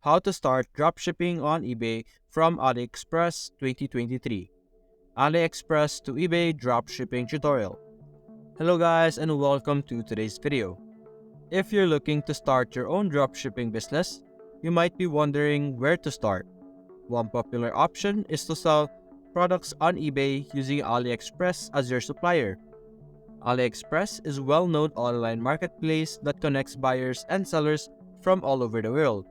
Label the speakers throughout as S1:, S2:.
S1: How to Start Dropshipping on eBay from Aliexpress 2023. Aliexpress to eBay Dropshipping Tutorial. Hello guys and welcome to today's video. If you're looking to start your own dropshipping business, you might be wondering where to start. One popular option is to sell products on eBay using Aliexpress as your supplier. Aliexpress is a well-known online marketplace that connects buyers and sellers from all over the world.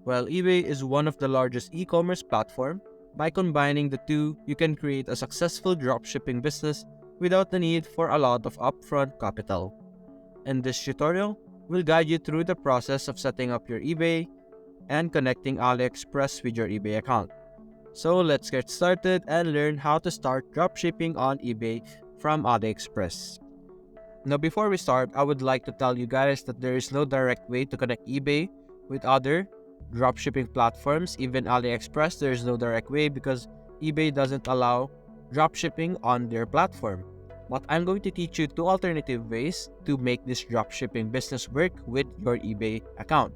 S1: While eBay is one of the largest e-commerce platforms, by combining the two, you can create a successful dropshipping business without the need for a lot of upfront capital. In this tutorial, we'll guide you through the process of setting up your eBay and connecting Aliexpress with your eBay account. So let's get started and learn how to start dropshipping on eBay from Aliexpress. Now before we start, I would like to tell you guys that there is no direct way to connect eBay with other dropshipping platforms. Even Aliexpress, there is no direct way because eBay doesn't allow dropshipping on their platform. But I'm going to teach you two alternative ways to make this dropshipping business work with your eBay account.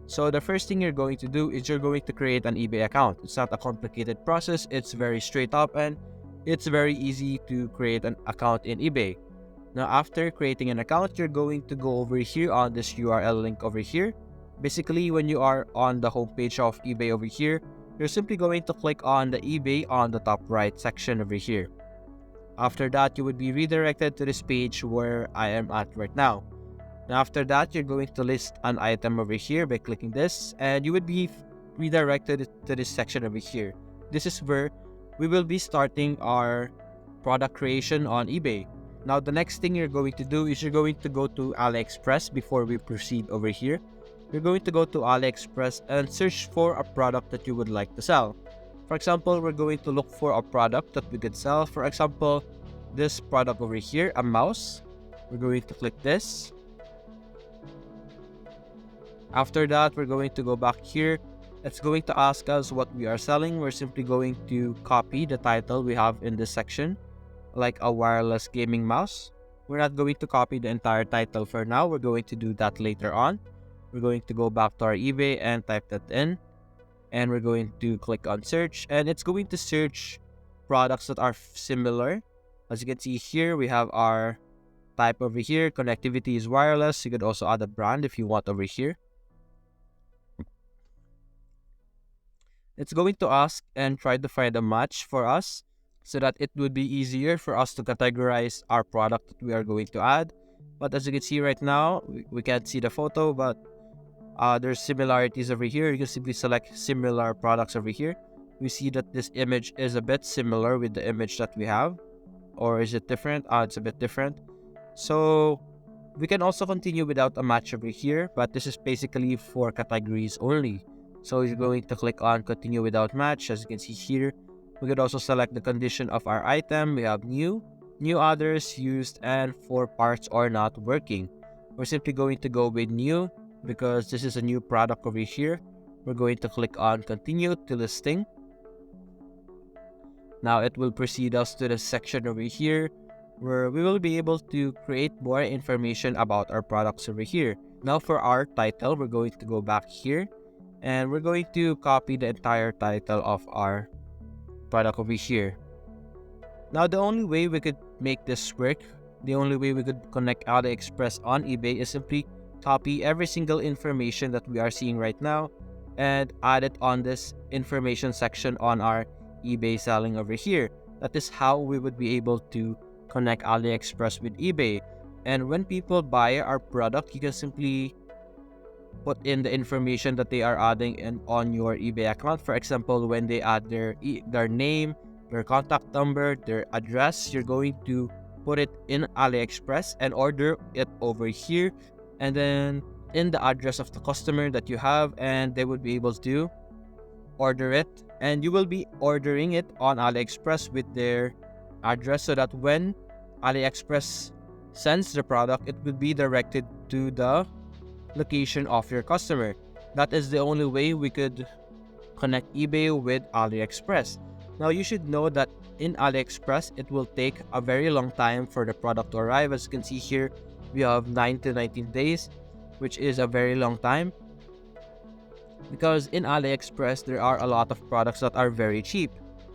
S1: So the first thing you're going to do is you're going to create an eBay account. It's not a complicated process. It's very straight up and it's very easy to create an account in eBay. Now after creating an account, you're going to go over here on this URL link over here. Basically, when you are on the homepage of eBay over here, you're simply going to click on the eBay on the top right section over here. After that, you would be redirected to this page where I am at right now. Now after that, you're going to list an item over here by clicking this, and you would be redirected to this section over here. This is where we will be starting our product creation on eBay. Now the next thing you're going to do is you're going to go to Aliexpress before we proceed over here. You're going to go to Aliexpress and search for a product that you would like to sell. For example, we're going to look for a product that we could sell. For example, this product over here, a mouse. We're going to click this. After that, we're going to go back here. It's going to ask us what we are selling. We're simply going to copy the title we have in this section, like a wireless gaming mouse. We're not going to copy the entire title for now. We're going to do that later on. We're going to go back to our eBay and type that in. And we're going to click on search. And it's going to search products that are similar. As you can see here, we have our type over here. Connectivity is wireless. You could also add a brand if you want over here. It's going to ask and try to find a match for us, so that it would be easier for us to categorize our product that we are going to add. But as you can see right now, we can't see the photo, but there's similarities over here. You can simply select similar products over here. We see that this image is a bit similar with the image that we have. Or is it different? It's a bit different. So we can also continue without a match over here, but this is basically for categories only. So you're going to click on continue without match. As you can see here, we could also select the condition of our item. We have new others, used, and for parts or not working. We're simply going to go with new because this is a new product over here. We're going to click on continue to listing. Now it will proceed us to the section over here where we will be able to create more information about our products over here. Now for our title, we're going to go back here and we're going to copy the entire title of our product over here. Now the only way we could make this work, the only way we could connect Aliexpress on eBay is simply copy every single information that we are seeing right now and add it on this information section on our eBay selling over here. That is how we would be able to connect Aliexpress with eBay. And when people buy our product, you can simply put in the information that they are adding in on your eBay account. For example, when they add their name, their contact number, their address, you're going to put it in Aliexpress and order it over here, and then in the address of the customer that you have, and they would be able to order it, and you will be ordering it on Aliexpress with their address, so that when Aliexpress sends the product, it will be directed to the location of your customer. That is the only way we could connect eBay with Aliexpress. Now you should know that in Aliexpress, it will take a very long time for the product to arrive. As you can see here, we have 9 to 19 days, which is a very long time. because in AliExpress there are a lot of products that are very cheap.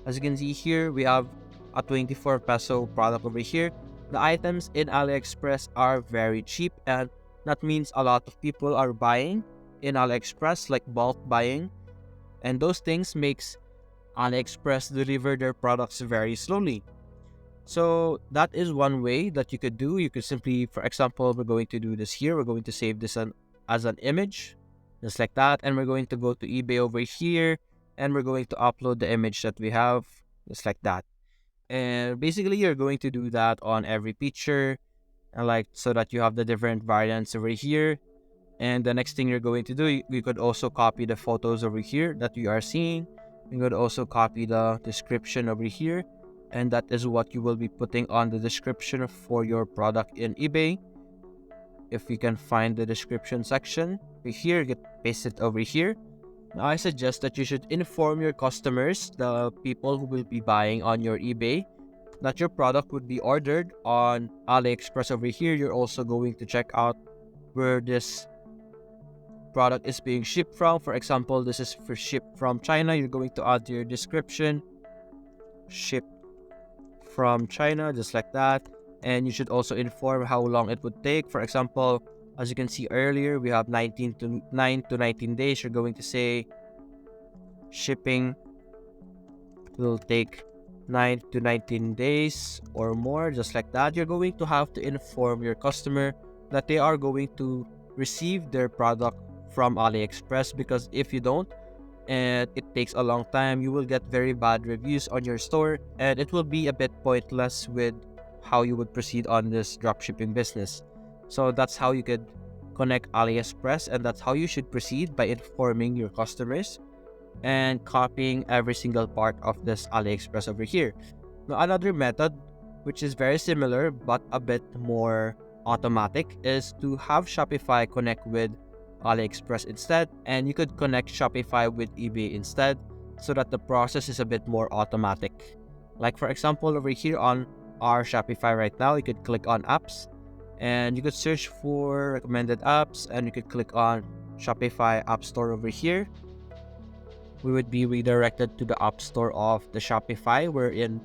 S1: As you can see here, we have a 24 peso product over here. The items in AliExpress are very cheap, and that means a lot of people are buying in AliExpress, like bulk buying, and those things makes AliExpress deliver their products very slowly. So that is one way that you could do. You could simply, for example, we're going to do this here. We're going to save this as an image, just like that. And we're going to go to eBay over here, and we're going to upload the image that we have, just like that. And basically, you're going to do that on every picture, and like so that you have the different variants over here. And the next thing you're going to do, you could also copy the photos over here that you are seeing. You could also copy the description over here, and that is what you will be putting on the description for your product in eBay. If you can find the description section over here, you can paste it over here. Now, I suggest that you should inform your customers, the people who will be buying on your eBay, that your product would be ordered on AliExpress over here. You're also going to check out where this product is being shipped from. For example, this is for shipped from China. You're going to add your description, shipped from China, just like that. And you should also inform how long it would take. For example, as you can see earlier, we have 9 to 19 days. You're going to say shipping will take 9 to 19 days or more, just like that. You're going to have to inform your customer that they are going to receive their product from AliExpress, because if you don't and it takes a long time, you will get very bad reviews on your store, and it will be a bit pointless with how you would proceed on this dropshipping business. So that's how you could connect AliExpress, and that's how you should proceed, by informing your customers and copying every single part of this AliExpress over here. Now, another method which is very similar but a bit more automatic is to have Shopify connect with AliExpress instead, and you could connect Shopify with eBay instead, so that the process is a bit more automatic. Like for example, over here on our Shopify right now, you could click on apps, and you could search for recommended apps, and you could click on Shopify App Store over here. We would be redirected to the App Store of the Shopify, wherein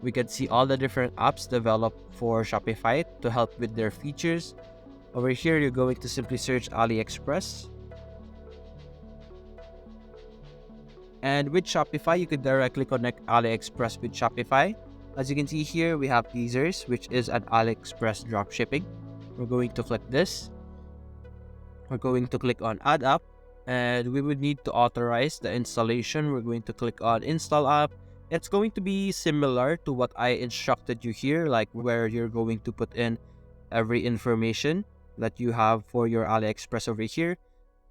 S1: we could see all the different apps developed for Shopify to help with their features. Over here, you're going to simply search AliExpress. And with Shopify, you could directly connect AliExpress with Shopify. As you can see here, we have teasers, which is an AliExpress dropshipping. We're going to click this. We're going to click on Add App, and we would need to authorize the installation. We're going to click on Install App. It's going to be similar to what I instructed you here, like where you're going to put in every information that you have for your AliExpress over here.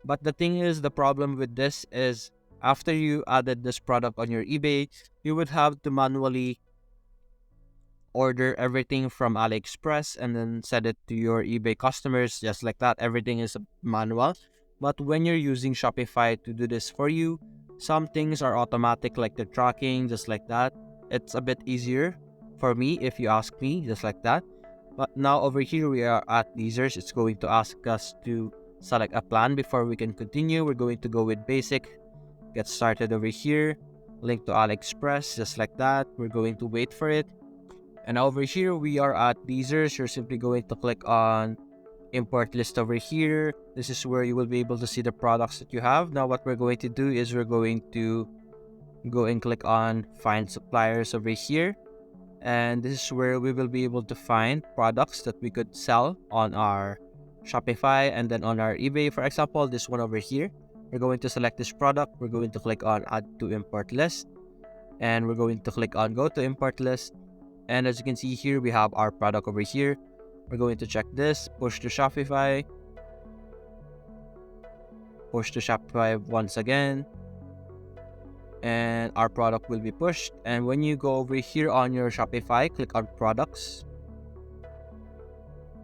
S1: But the thing is, the problem with this is after you added this product on your eBay, you would have to manually order everything from AliExpress and then send it to your eBay customers, just like that. Everything is manual. But when you're using Shopify to do this for you, some things are automatic, like the tracking, just like that. It's a bit easier for me, if you ask me, just like that. But now over here, we are at teasers. It's going to ask us to select a plan before we can continue. We're going to go with basic, get started over here, link to AliExpress, just like that. We're going to wait for it. And over here, we are at teasers. You're simply going to click on import list over here. This is where you will be able to see the products that you have. Now what we're going to do is we're going to go and click on find suppliers over here, and this is where we will be able to find products that we could sell on our Shopify and then on our eBay. For example, this one over here, we're going to select this product. We're going to click on add to import list, and we're going to click on go to import list. And as you can see here, we have our product over here. We're going to check this, push to Shopify, push to Shopify once again, and our product will be pushed. And when you go over here on your Shopify, click on products,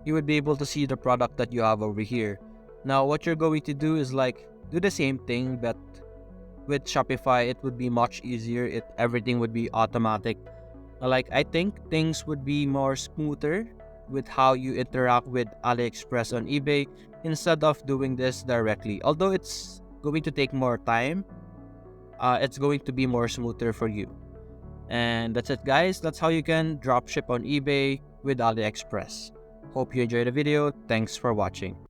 S1: you would be able to see the product that you have over here. Now what you're going to do is like do the same thing, but with Shopify it would be much easier. Everything would be automatic. Like I think things would be more smoother with how you interact with AliExpress on eBay instead of doing this directly. Although it's going to take more time. It's going to be more smoother for you. And that's it, guys. That's how you can drop ship on eBay with AliExpress. Hope you enjoyed the video. Thanks for watching.